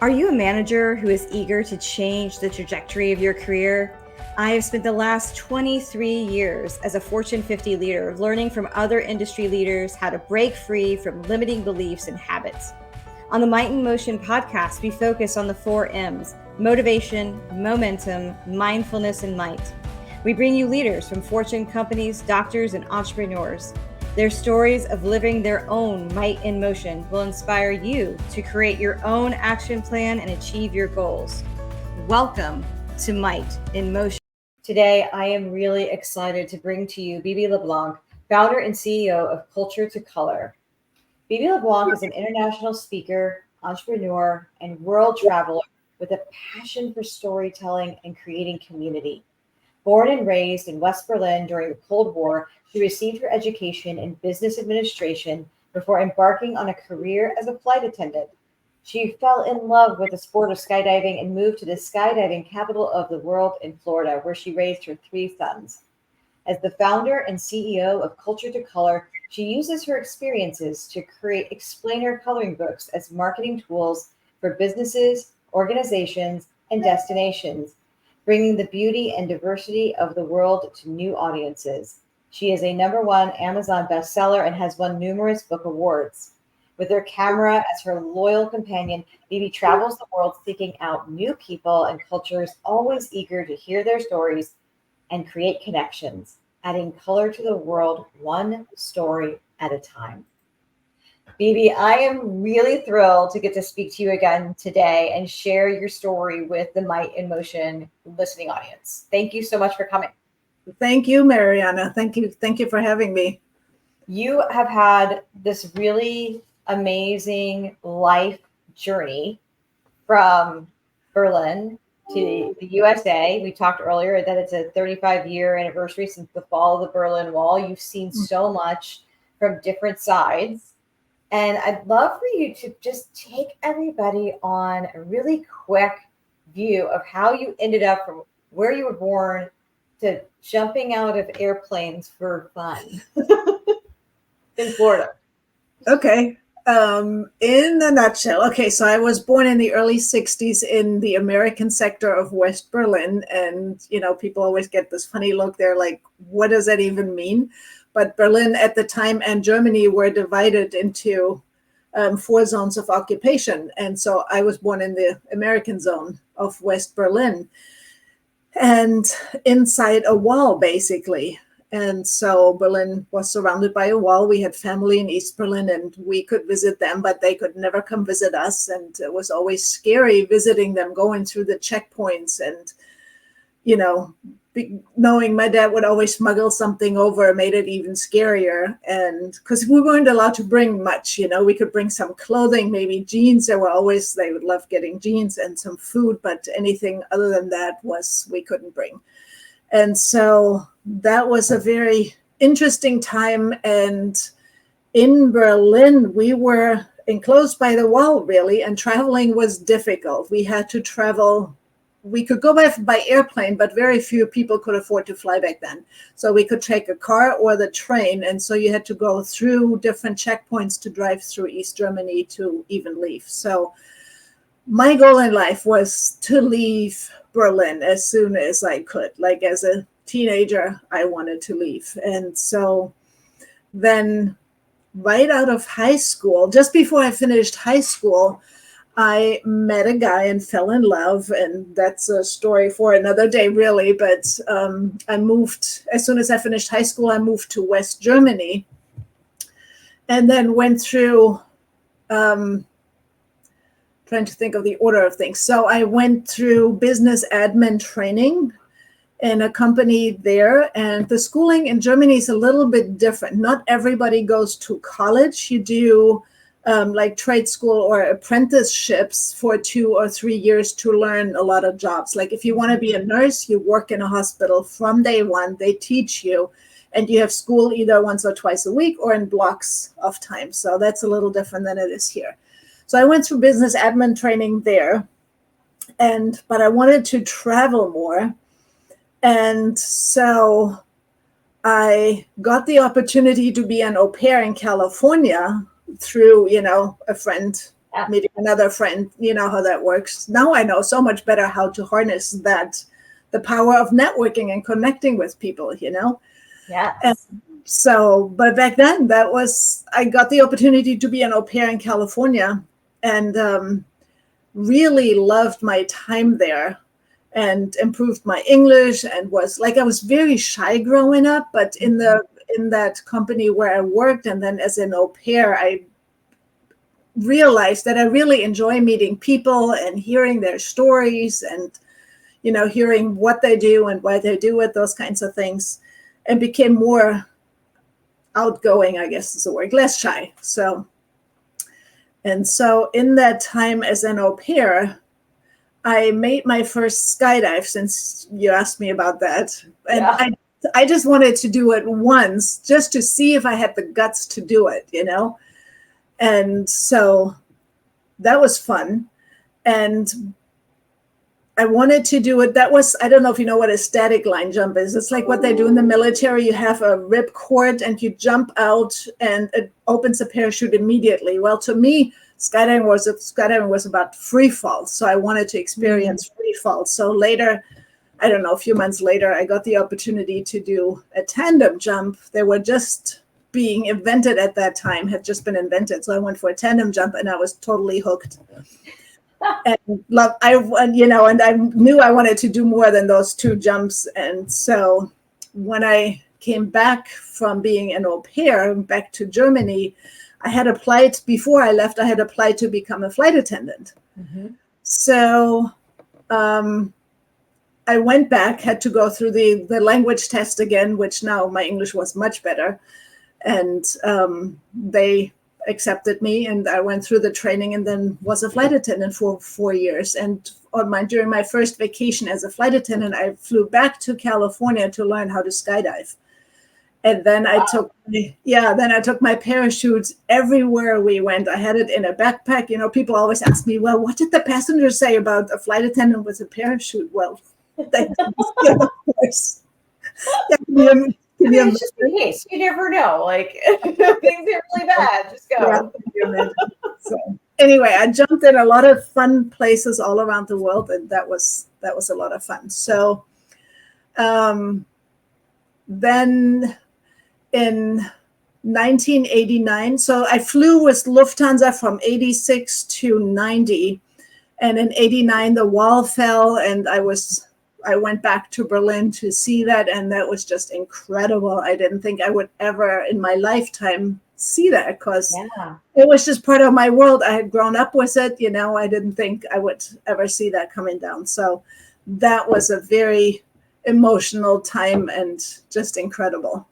Are you a manager who is eager to change the trajectory of your career? I have spent the last 23 years as a Fortune 50 leader learning from other industry leaders how to break free from limiting beliefs and habits. On the Might in Motion podcast, we focus on the 4 M's: motivation, momentum, mindfulness, and might. We bring you leaders from Fortune companies, doctors, and entrepreneurs. Their stories of living their own might in motion will inspire you to create your own action plan and achieve your goals. Welcome to Might in Motion. Today, I am really excited to bring to you Bibi LeBlanc, founder and CEO of Culture to Color. Bibi LeBlanc is an international speaker, entrepreneur, and world traveler with a passion for storytelling and creating community. Born and raised in West Berlin during the Cold War, she received her education in business administration before embarking on a career as a flight attendant. She fell in love with the sport of skydiving and moved to the skydiving capital of the world in Florida, where she raised her 3 sons. As the founder and CEO of Culture to Color, she uses her experiences to create explainer coloring books as marketing tools for businesses, organizations, and destinations, bringing the beauty and diversity of the world to new audiences. She is a #1 Amazon bestseller and has won numerous book awards. With her camera as her loyal companion, Bibi travels the world seeking out new people and cultures, always eager to hear their stories and create connections, adding color to the world one story at a time. Bibi, I am really thrilled to get to speak to you again today and share your story with the Might in Motion listening audience. Thank you so much for coming. Thank you, Mariana. Thank you. Thank you for having me. You have had this really amazing life journey from Berlin to the USA. We talked earlier that it's a 35-year anniversary since the fall of the Berlin Wall. You've seen so much from different sides. And I'd love for you to just take everybody on a really quick view of how you ended up from where you were born to jumping out of airplanes for fun in Florida. Okay. In a nutshell, okay, so I was born in the early 60s in the American sector of West Berlin. And, people always get this funny look. They're like, what does that even mean? But Berlin at the time and Germany were divided into 4 zones of occupation. And so I was born in the American zone of West Berlin and inside a wall, basically. And so Berlin was surrounded by a wall. We had family in East Berlin and we could visit them, but they could never come visit us. And it was always scary visiting them, going through the checkpoints and, knowing my dad would always smuggle something over made it even scarier. And because we weren't allowed to bring much, we could bring some clothing, maybe jeans. They would love getting jeans and some food, but anything other than that we couldn't bring. And so that was a very interesting time. And in Berlin, we were enclosed by the wall, really, and traveling was difficult. We had to travel. We could go by airplane, but very few people could afford to fly back then. So we could take a car or the train. And so you had to go through different checkpoints to drive through East Germany to even leave. So my goal in life was to leave Berlin as soon as I could. Like as a teenager, I wanted to leave. And so then right out of high school, just before I finished high school, I met a guy and fell in love. And that's a story for another day, really. But I moved, as soon as I finished high school, I moved to West Germany and then went through trying to think of the order of things. So I went through business admin training in a company there. And the schooling in Germany is a little bit different. Not everybody goes to college. You do like trade school or apprenticeships for 2 or 3 years to learn a lot of jobs. Like if you want to be a nurse, you work in a hospital from day one. They teach you. And you have school either once or twice a week or in blocks of time. So that's a little different than it is here. So I went through business admin training there, but I wanted to travel more. And so I got the opportunity to be an au pair in California through, a friend meeting another friend. You know how that works. Now I know so much better how to harness that, the power of networking and connecting with people, Yeah. And so, but back then I got the opportunity to be an au pair in California, and really loved my time there, and improved my English, and I was very shy growing up, but in that company where I worked, and then as an au pair, I realized that I really enjoy meeting people and hearing their stories, and hearing what they do and why they do it, those kinds of things, and became more outgoing, I guess is the word, less shy. So in that time as an au pair, I made my first skydive, since you asked me about that. And I just wanted to do it once, just to see if I had the guts to do it, And so that was fun. And I wanted to do it. I don't know if you know what a static line jump is. It's like what they do in the military. You have a rip cord and you jump out and it opens a parachute immediately. Well, to me, skydiving was about free fall. So I wanted to experience free fall. So later, I don't know, a few months later, I got the opportunity to do a tandem jump. They were just being invented at that time, had just been invented. So I went for a tandem jump and I was totally hooked. And I knew I wanted to do more than those two jumps. And so when I came back from being an au pair back to Germany, I had applied, before I left, I had applied to become a flight attendant. So I went back, had to go through the language test again, which now my English was much better. And they accepted me, and I went through the training and then was a flight attendant for 4 years. And during my first vacation as a flight attendant, I flew back to California to learn how to skydive. And then I took my parachutes everywhere we went. I had it in a backpack. People always ask me, well, what did the passengers say about a flight attendant with a parachute? Well, they didn't, of course. It's just in case. You never know. Like, things are really bad. Just go. So anyway, I jumped in a lot of fun places all around the world, and that was a lot of fun. So then in 1989, so I flew with Lufthansa from 86 to 90. And in 89, the wall fell, and I went back to Berlin to see that, and that was just incredible. I didn't think I would ever in my lifetime see that, because it was just part of my world. I had grown up with it, I didn't think I would ever see that coming down. So that was a very emotional time and just incredible.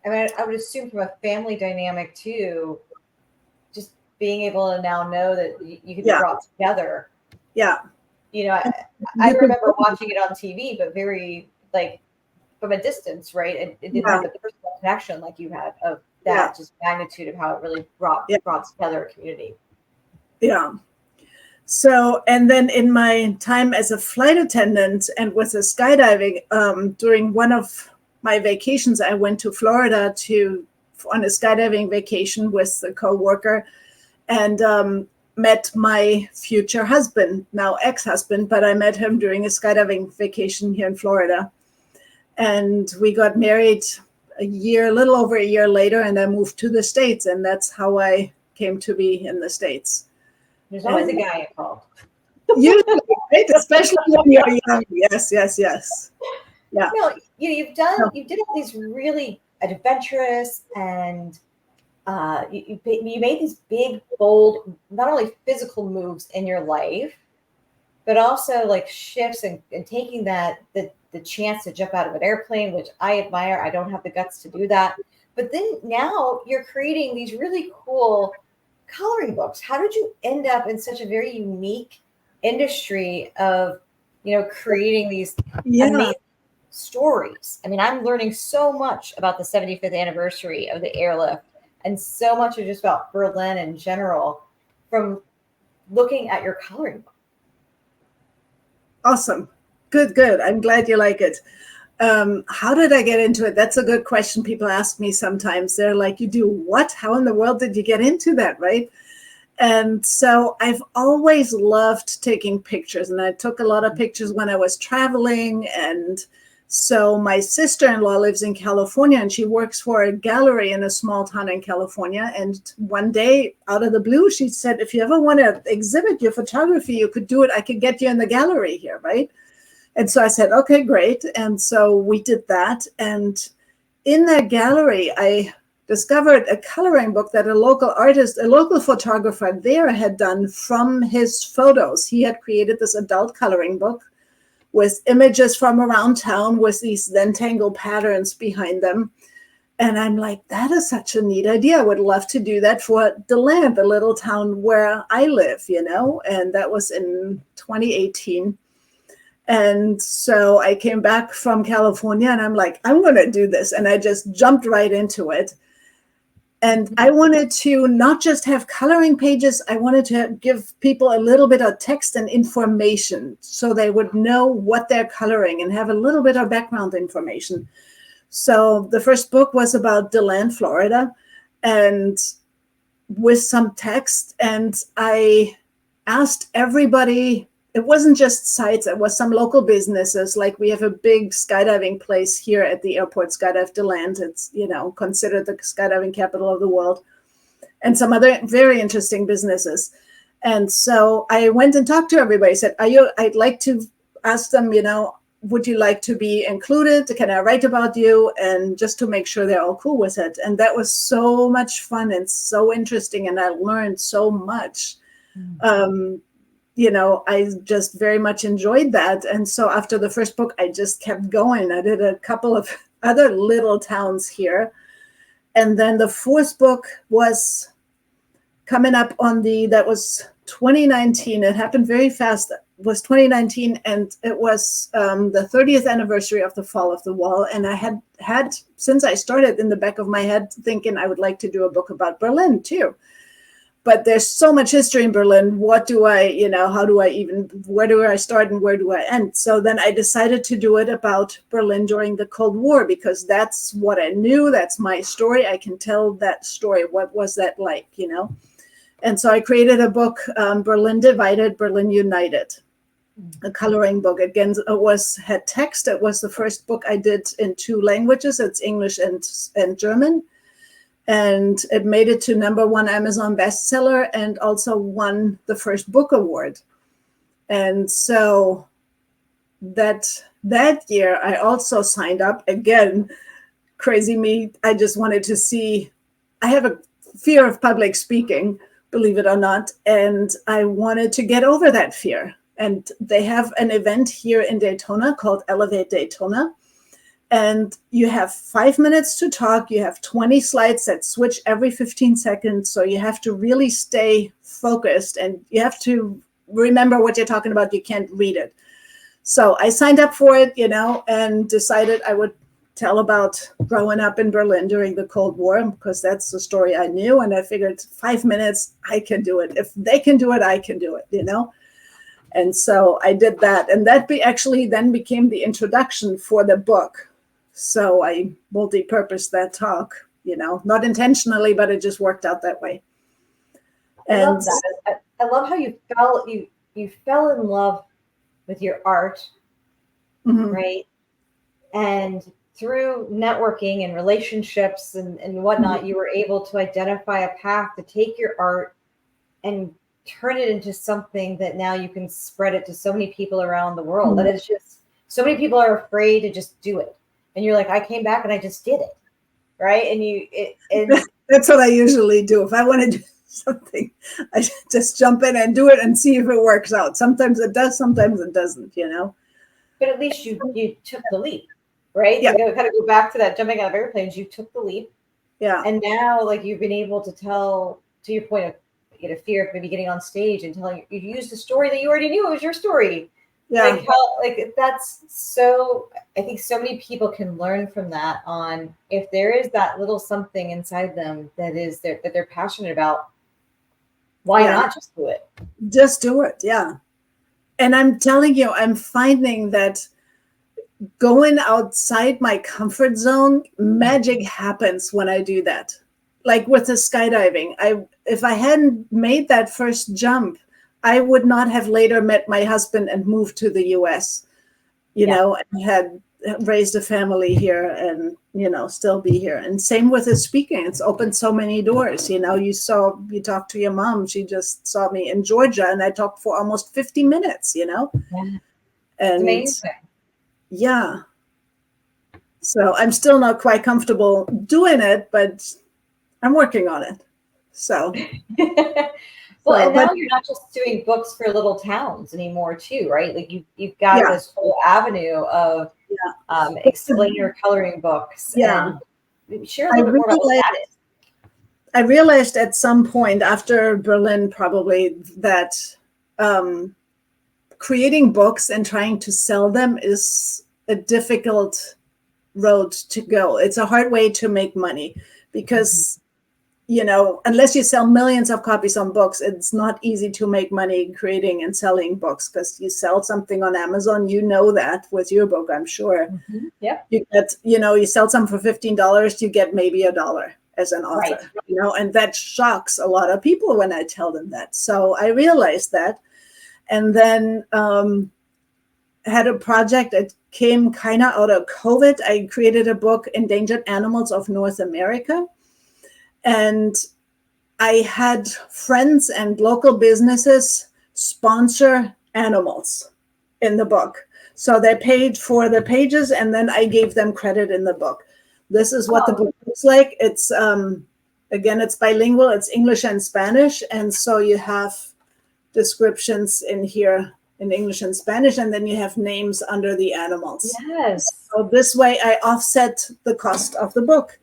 I mean, I would assume from a family dynamic too, just being able to now know that you can be brought together. Yeah. I remember watching it on TV, but very from a distance, right? It didn't have the personal connection like you had of that just magnitude of how it really brought together a community. Yeah. So, and then in my time as a flight attendant and with the skydiving, during one of my vacations, I went to Florida on a skydiving vacation with a coworker, and met my future husband, now ex-husband, but I met him during a skydiving vacation here in Florida. And we got married a little over a year later, and I moved to the States, and that's how I came to be in the States. There's always a guy involved. Usually, right? Especially when you're young. Yes. Yeah. You did all these really adventurous and you made these big, bold, not only physical moves in your life, but also like shifts and taking the chance to jump out of an airplane, which I admire. I don't have the guts to do that. But then now you're creating these really cool coloring books. How did you end up in such a very unique industry of, creating these amazing stories? I mean, I'm learning so much about the 75th anniversary of the airlift, and so much of just about Berlin in general from looking at your coloring book. Awesome. Good. I'm glad you like it. How did I get into it? That's a good question. People ask me sometimes. They're like, you do what? How in the world did you get into that, right? And so I've always loved taking pictures, and I took a lot of pictures when I was traveling. And so my sister-in-law lives in California, and she works for a gallery in a small town in California. And one day, out of the blue, she said, if you ever want to exhibit your photography, you could do it. I could get you in the gallery here, right? And so I said, okay, great. And so we did that. And in that gallery, I discovered a coloring book that a local artist, a local photographer there had done from his photos. He had created this adult coloring book with images from around town with these Zentangle patterns behind them. And I'm like, that is such a neat idea. I would love to do that for DeLand, the little town where I live, you know, and that was in 2018. And so I came back from California and I'm like, I'm going to do this. And I just jumped right into it. And I wanted to not just have coloring pages, I wanted to give people a little bit of text and information so they would know what they're coloring and have a little bit of background information. So the first book was about DeLand, Florida, and with some text. And I asked everybody, it wasn't just sites, it was some local businesses. Like we have a big skydiving place here at the airport, Skydive DeLand. It's, you know, considered the skydiving capital of the world, and some other very interesting businesses. And so I went and talked to everybody. I said, I'd like to ask them, you know, would you like to be included? Can I write about you? And just to make sure they're all cool with it. And that was so much fun and so interesting. And I learned so much. You know, I just very much enjoyed that. And so after the first book, I just kept going. I did a couple of other little towns here. And then the fourth book was coming up on that was 2019. It happened very fast. It was 2019. And it was the 30th anniversary of the fall of the wall. And I had, since I started, in the back of my head thinking I would like to do a book about Berlin too. But there's so much history in Berlin. What do I, you know, how do I even, where do I start and where do I end? So then I decided to do it about Berlin during the Cold War, because that's what I knew. That's my story. I can tell that story. What was that like, you know? And so I created a book, Berlin Divided, Berlin United, a coloring book. Again, it had text. It was the first book I did in 2 languages. It's English and German. And it made it to #1 Amazon bestseller and also won the first book award. And so that year, I also signed up. Again, crazy me. I just wanted to see. I have a fear of public speaking, believe it or not. And I wanted to get over that fear. And they have an event here in Daytona called Elevate Daytona. And you have 5 minutes to talk. You have 20 slides that switch every 15 seconds. So you have to really stay focused and you have to remember what you're talking about. You can't read it. So I signed up for it, you know, and decided I would tell about growing up in Berlin during the Cold War, because that's the story I knew. And I figured 5 minutes, I can do it. If they can do it, I can do it, you know. And so I did that. And that actually then became the introduction for the book. So I multi-purposed that talk, you know, not intentionally, but it just worked out that way. And I love that. I love how you fell in love with your art, right? And through networking and relationships and whatnot, you were able to identify a path to take your art and turn it into something that now you can spread it to so many people around the world. That is just, so many people are afraid to just do it. And you're like, I came back and I just did it, right? And that's what I usually do. If I want to do something, I just jump in and do it and see if it works out. Sometimes it does, sometimes it doesn't, you know. But at least you took the leap, right? Yeah. You kind of go back to that jumping out of airplanes. You took the leap. Yeah. And now, like, you've been able to tell, to your point of, you know, fear of maybe getting on stage and telling, you used a story that you already knew it was your story. Yeah. Like that's so, I think so many people can learn from that on, if there is that little something inside them that they're passionate about, why not just do it? Just do it. Yeah. And I'm telling you, I'm finding that going outside my comfort zone, magic happens when I do that. like with the skydiving, if I hadn't made that first jump, I would not have later met my husband and moved to the US, and had raised a family here and, still be here. And same with the speaking. It's opened so many doors. You talked to your mom. She just saw me in Georgia and I talked for almost 50 minutes, Yeah. And amazing. Yeah. So I'm still not quite comfortable doing it, but I'm working on it. So. Well, and now you're not just doing books for little towns anymore, too, right? Like you've got this whole avenue of explainer coloring books. Yeah. And share a little bit more about what that is. I realized at some point after Berlin, probably, that creating books and trying to sell them is a difficult road to go. It's a hard way to make money because unless you sell millions of copies on books, it's not easy to make money creating and selling books, because you sell something on Amazon, that with your book, I'm sure. Mm-hmm. Yeah. You get, you sell something for $15, you get maybe $1 as an author, right. And that shocks a lot of people when I tell them that. So I realized that, and then had a project that came kind of out of COVID. I created a book, Endangered Animals of North America. And I had friends and local businesses sponsor animals in the book. So they paid for the pages and then I gave them credit in the book. This is what the book looks like. It's, again, it's bilingual. It's English and Spanish. And so you have descriptions in here in English and Spanish, and then you have names under the animals. Yes. So this way I offset the cost of the book.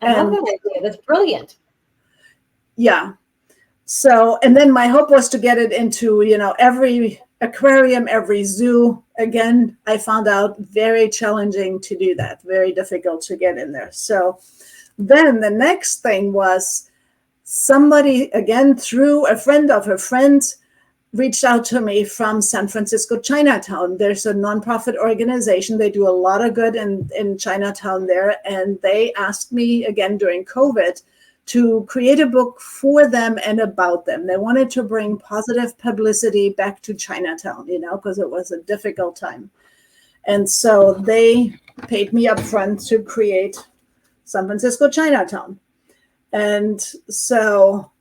I love that idea. That's brilliant. Yeah. So, and then my hope was to get it into, every aquarium, every zoo. Again, I found out very challenging to do that, very difficult to get in there. So then the next thing was somebody, again, through a friend of a friend, reached out to me from San Francisco, Chinatown. There's a nonprofit organization. They do a lot of good in Chinatown there. And they asked me again during COVID to create a book for them and about them. They wanted to bring positive publicity back to Chinatown, because it was a difficult time. And so they paid me up front to create San Francisco, Chinatown. And so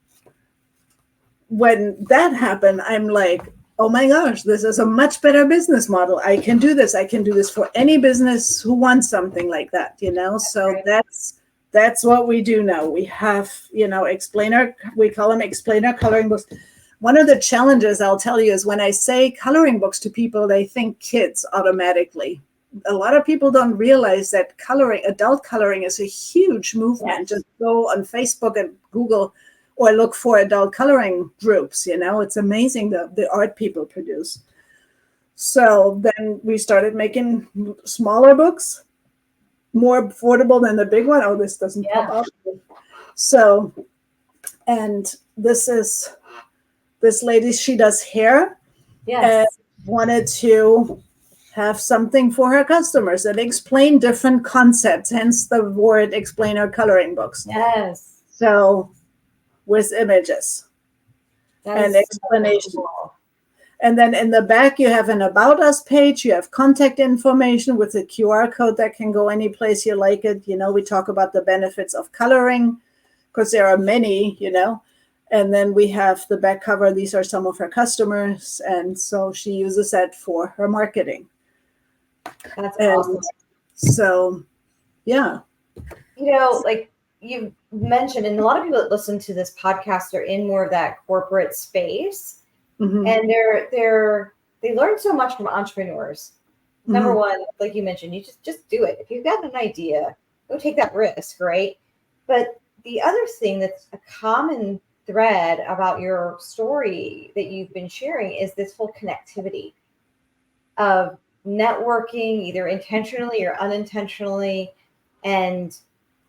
when that happened, I'm like, oh my gosh, this is a much better business model. I can do this. I can do this for any business who wants something like that, So that's what we do now. We have, explainer, we call them explainer coloring books. One of the challenges I'll tell you is when I say coloring books to people, they think kids automatically. A lot of people don't realize that adult coloring is a huge movement. Yes. Just go on Facebook and Google or look for adult coloring groups, It's amazing the art people produce. So then we started making smaller books, more affordable than the big one. Oh, this doesn't pop up. So, and this lady, she does hair. Yes. And wanted to have something for her customers and explain different concepts, hence the word explainer coloring books. Yes. So with images and explanation. So cool. And then in the back, you have an About Us page. You have contact information with a QR code that can go any place you like it. We talk about the benefits of coloring because there are many, And then we have the back cover. These are some of her customers. And so she uses that for her marketing. That's awesome. So, yeah. Like you mentioned, and a lot of people that listen to this podcast are in more of that corporate space. Mm-hmm. And they learn so much from entrepreneurs. Mm-hmm. Number one, like you mentioned, you just do it. If you've got an idea, go take that risk, right? But the other thing that's a common thread about your story that you've been sharing is this whole connectivity of networking, either intentionally or unintentionally, and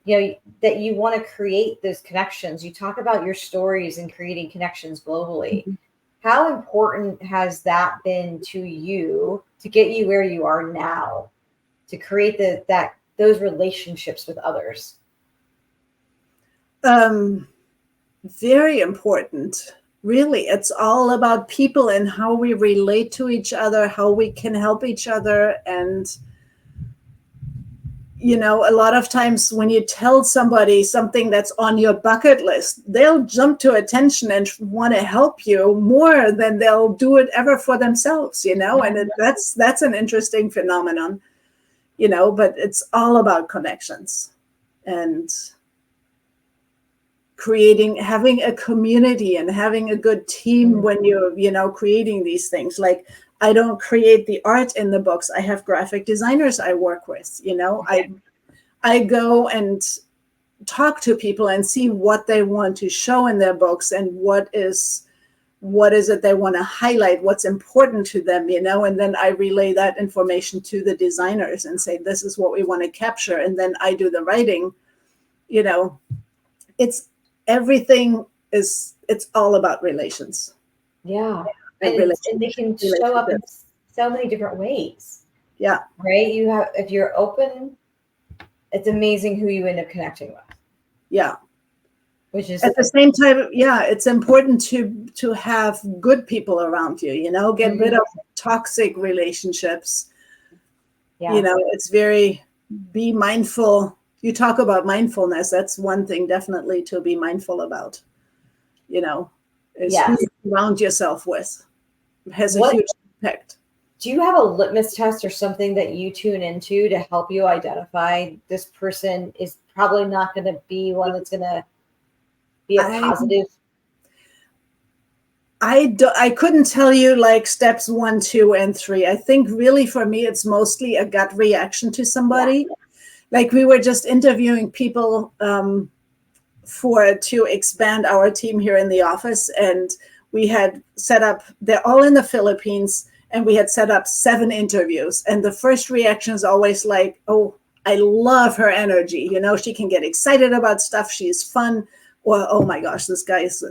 that you want to create those connections. You talk about your stories and creating connections globally. Mm-hmm. How important has that been to you to get you where you are now, to create those relationships with others? Very important. Really, it's all about people and how we relate to each other, how we can help each other. And, a lot of times when you tell somebody something that's on your bucket list, they'll jump to attention and want to help you more than they'll do it ever for themselves, and that's an interesting phenomenon, but it's all about connections and having a community and having a good team when you're creating these things. Like, I don't create the art in the books. I have graphic designers I work with, I go and talk to people and see what they want to show in their books and what is it they want to highlight, what's important to them, and then I relay that information to the designers and say, this is what we want to capture. And then I do the writing, it's all about relations. Yeah. And they can show up in so many different ways. Yeah. Right. If you're open, it's amazing who you end up connecting with. Yeah. Which is at the same time, it's important to have good people around you, get rid of toxic relationships. Yeah. It's be mindful. You talk about mindfulness. That's one thing definitely to be mindful about, is who you surround yourself with. It has a huge impact. Do you have a litmus test or something that you tune into to help you identify this person is probably not going to be one that's going to be a positive? I couldn't tell you like steps 1, 2, and 3. I think really for me, it's mostly a gut reaction to somebody. Yeah. Like, we were just interviewing people to expand our team here in the office, and we had set up, they're all in the Philippines, and we had set up 7 interviews. And the first reaction is always like, oh, I love her energy. She can get excited about stuff. She's fun. Or, oh my gosh, this guy is,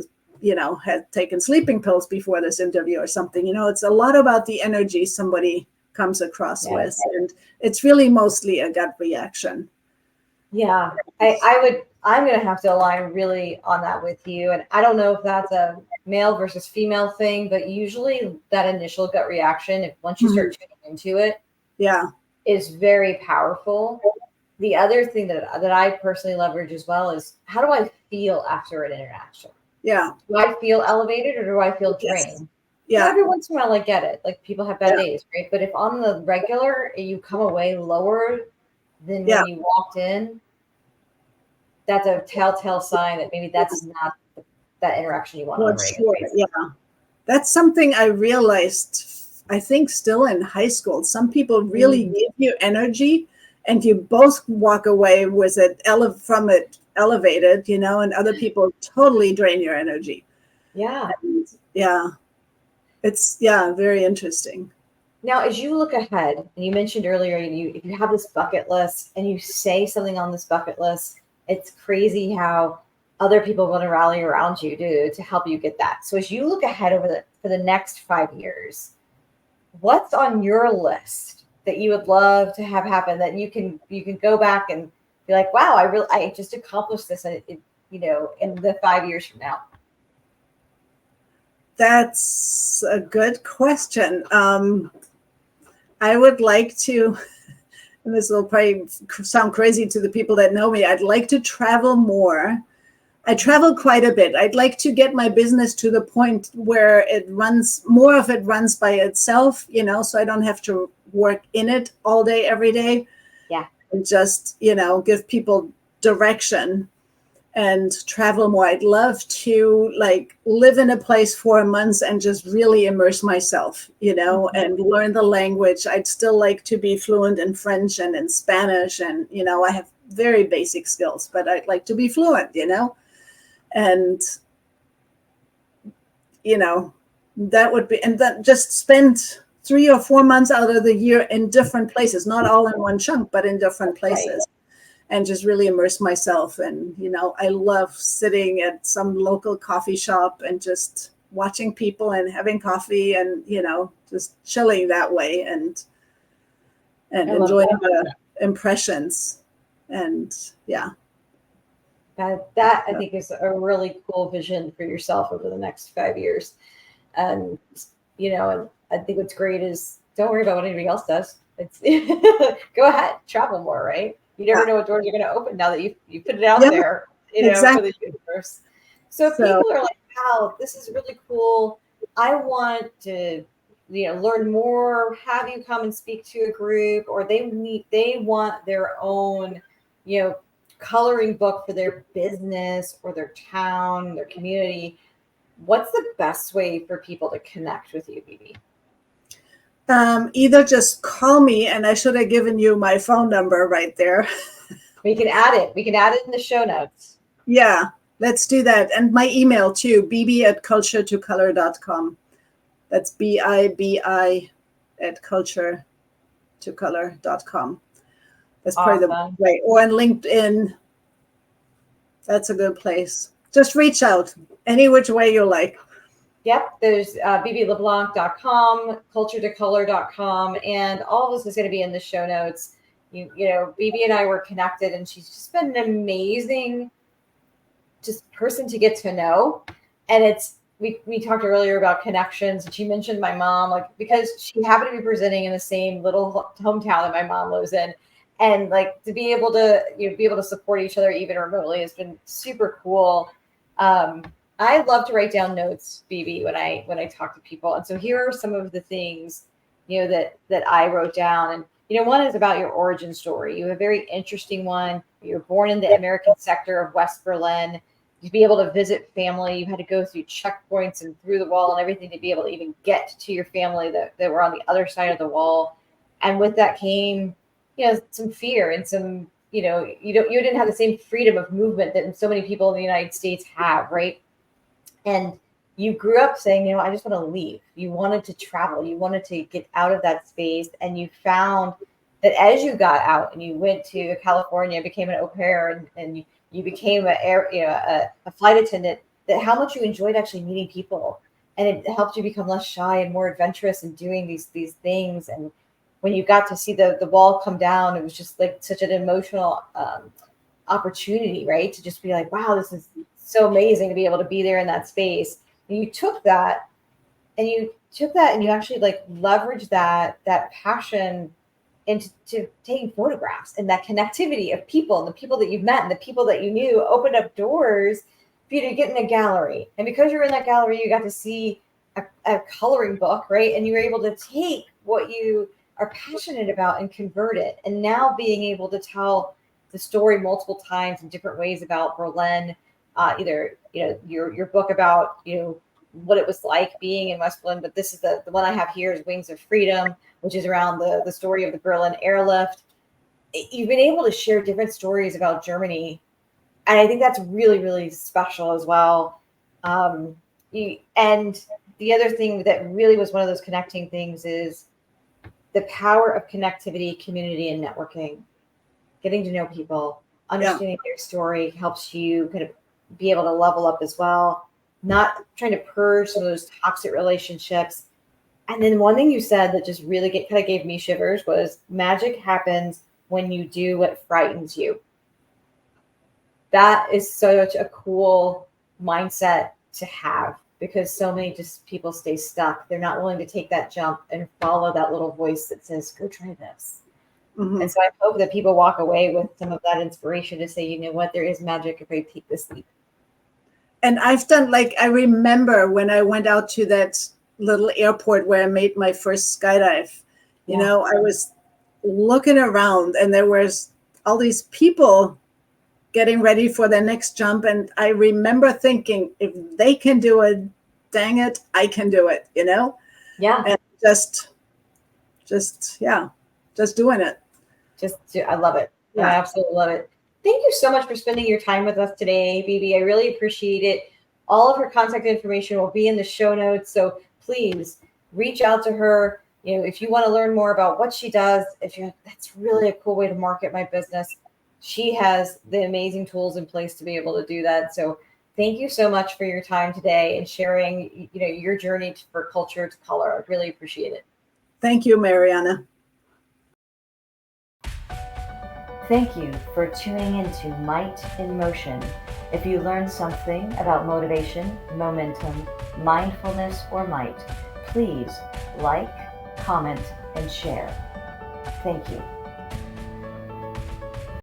had taken sleeping pills before this interview or something. It's a lot about the energy somebody comes across with. And it's really mostly a gut reaction. Yeah, I'm going to have to align really on that with you. And I don't know if that's a male versus female thing, but usually that initial gut reaction, once you start tuning into it, is very powerful. The other thing that I personally leverage as well is, how do I feel after an interaction? Yeah. Do I feel elevated or do I feel drained? Yeah. Every once in a while, I get it. Like, people have bad days, right? But if on the regular, you come away lower than when you walked in, that's a telltale sign that maybe that's not that interaction you want on a regular basis. Yeah. That's something I realized, I think, still in high school. Some people really give you energy, and you both walk away with it from it elevated, and other people totally drain your energy. Yeah. And, it's very interesting. Now, as you look ahead, and you mentioned earlier, if you have this bucket list and you say something on this bucket list, it's crazy how other people want to rally around you to help you get that. So as you look ahead for the next 5 years, what's on your list that you would love to have happen that you can go back and be like, wow, I just accomplished this, in the 5 years from now? That's a good question. I would like to, and this will probably sound crazy to the people that know me, I'd like to travel more. I travel quite a bit. I'd like to get my business to the point where more of it runs by itself, so I don't have to work in it all day, every day. Yeah. And just, give people direction and travel more. I'd love to live in a place for a month and just really immerse myself, and learn the language. I'd still like to be fluent in French and in Spanish. And, I have very basic skills, but I'd like to be fluent, and, that would be, and that just spend 3 or 4 months out of the year in different places, not all in one chunk, but in different places. Right. And just really immerse myself. And, I love sitting at some local coffee shop and just watching people and having coffee and, just chilling that way and enjoying the impressions. And That I think is a really cool vision for yourself over the next 5 years. And, and I think what's great is don't worry about what anybody else does. It's go ahead, travel more, right? You never Yeah. know what doors are going to open now that you put it out Yeah, there, for exactly. the universe. So if So people are like, wow, this is really cool. I want to, learn more, have you come and speak to a group, or they want their own, you know, coloring book for their business or their town, their community. What's the best way for people to connect with you, Bibi? either just call me, and I should have given you my phone number right there. We can add it. We can add it in the show notes. Yeah, let's do that. And my email too, bb@culture2color.com. That's BIBI at culture2color.com. That's probably the Awesome. way. Or on LinkedIn, that's a good place. Just reach out any which way you like. Yep, there's BibiLeBlanc.com, culture2color.com, and all of this is going to be in the show notes. Bibi and I were connected, and she's just been an amazing just person to get to know. And we talked earlier about connections, and she mentioned my mom, like, because she happened to be presenting in the same little hometown that my mom lives in, and like to be able to be able to support each other even remotely has been super cool. I love to write down notes, Bibi, when I talk to people, and so here are some of the things that I wrote down. And one is about your origin story. You have a very interesting one. You were born in the American sector of West Berlin. To be able to visit family, you had to go through checkpoints and through the wall and everything to be able to even get to your family that were on the other side of the wall. And with that came, some fear and some, you didn't have the same freedom of movement that so many people in the United States have, right? And you grew up saying, I just want to leave. You wanted to travel. You wanted to get out of that space. And you found that as you got out and you went to California, became an au pair, and you became a flight attendant, that how much you enjoyed actually meeting people. And it helped you become less shy and more adventurous in doing these things. And when you got to see the wall come down, it was just like such an emotional opportunity, right? To just be like, wow, this is so amazing to be able to be there in that space. And you took that and you actually like leveraged that passion into taking photographs, and that connectivity of people and the people that you've met and the people that you knew opened up doors for you to get in a gallery. And because you're in that gallery, you got to see a coloring book, right? And you were able to take what you are passionate about and convert it. And now being able to tell the story multiple times in different ways about Berlin, either your book about what it was like being in West Berlin, but this is the one I have here is Wings of Freedom, which is around the story of the Berlin airlift. You've been able to share different stories about Germany, and I think that's really, really special as well. And the other thing that really was one of those connecting things is the power of connectivity, community, and networking. Getting to know people, understanding their story helps you kind of be able to level up as well. Not trying to purge some of those toxic relationships. And then one thing you said that just really kind of gave me shivers was magic happens when you do what frightens you. That is such a cool mindset to have, because so many just people stay stuck. They're not willing to take that jump and follow that little voice that says, go try this. Mm-hmm. And so I hope that people walk away with some of that inspiration to say, you know what, there is magic if I take this leap. And I've done, I remember when I went out to that little airport where I made my first skydive, I was looking around and there was all these people getting ready for their next jump. And I remember thinking, if they can do it, dang it, I can do it, Yeah. And just doing it. I love it. Yeah. I absolutely love it. Thank you so much for spending your time with us today, Bibi. I really appreciate it. All of her contact information will be in the show notes. So please reach out to her. If you want to learn more about what she does, that's really a cool way to market my business. She has the amazing tools in place to be able to do that. So thank you so much for your time today and sharing, your journey for Culture to Color. I really appreciate it. Thank you, Mariana. Thank you for tuning into Might in Motion, If you learned something about motivation, momentum, mindfulness, or might, please like, comment, and share. Thank you.